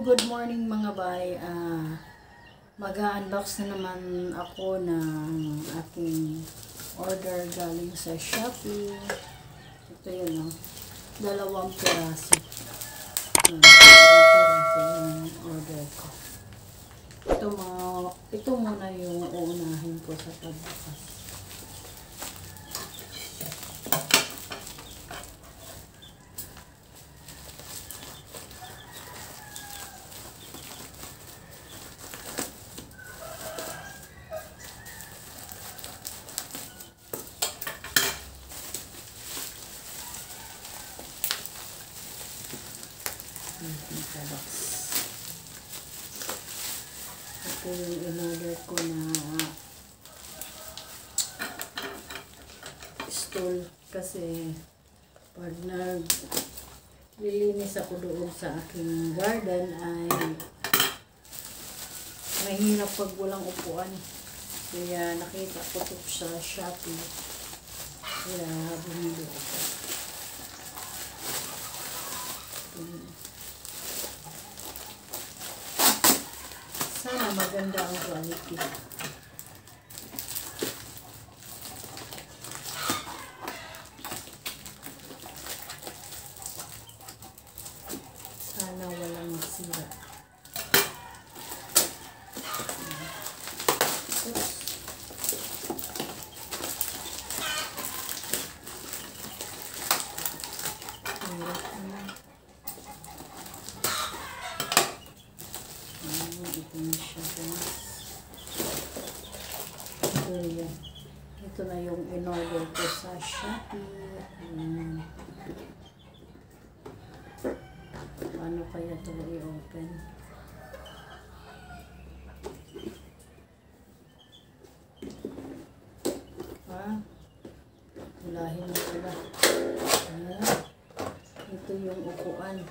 Good morning mga bay. Mag-unbox na naman ako ng aking order galing sa Shopee. Ito yun, 2 piraso. Yung order ko. Ito muna yung uunahin ko sa pagbukas. Ito yung in-order ko na stool kasi pag naglilinis ako doon sa aking garden ay mahirap pag walang upuan. Kaya nakita ko ito sa Shopee. Kaya bumili ako. Sana maganda ang quality. Sana walang masira. Ito na yung in-order ko sa Shopee. Paano kaya ito i-open? Ulahin na pala. Ito yung upuan.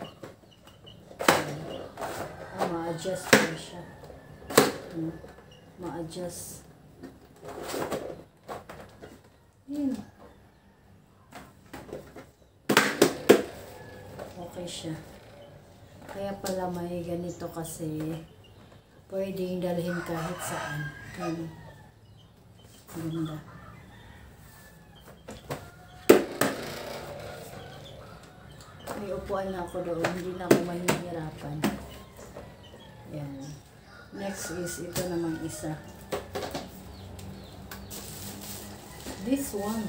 Ma-adjust ko siya. Ma-adjust. Okay siya. Kaya pala may ganito kasi pwedeng dalhin kahit saan. Ganda. May upuan na ako doon. Hindi na ako mahihirapan. Yan. Next is ito namang isa. This one.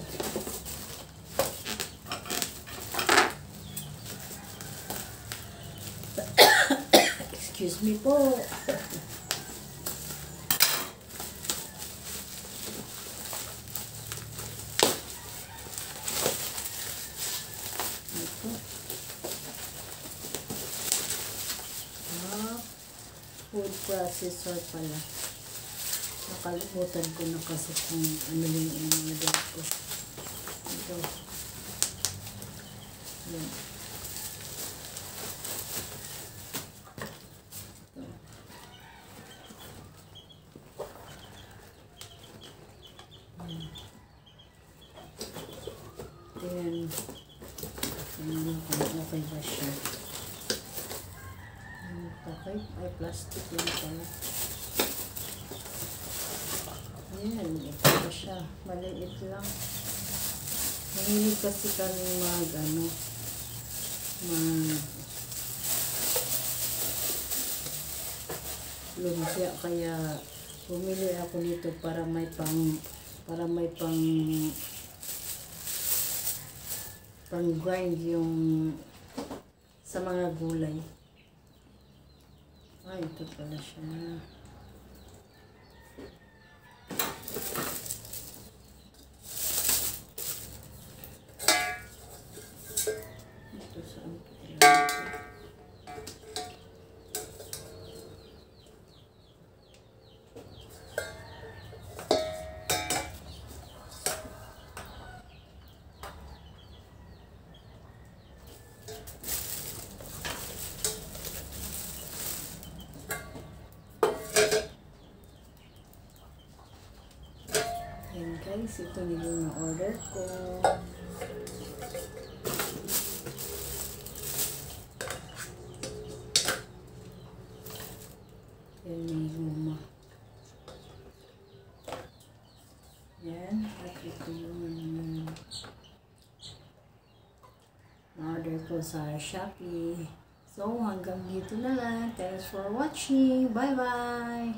Excuse me po. Ito. Food processor pala. Nakalimutan ko na kasi kung ano yung in-order ko. Ito. Yan. Then, okay ba siya? Okay, ay plastic yun pala. Ayan, ito ba siya? Maliit lang. Mahilig kasi kami lumpia, kaya bumili ako nito para may pang grind yung sa mga gulay. Ay, ito pala siya. Ito saan po yan? Ayan guys, ito yung na-order ko. Yan, may guma. Yan. At ito yung order ko sa Shopee. So, hanggang dito na lang. Thanks for watching. Bye-bye!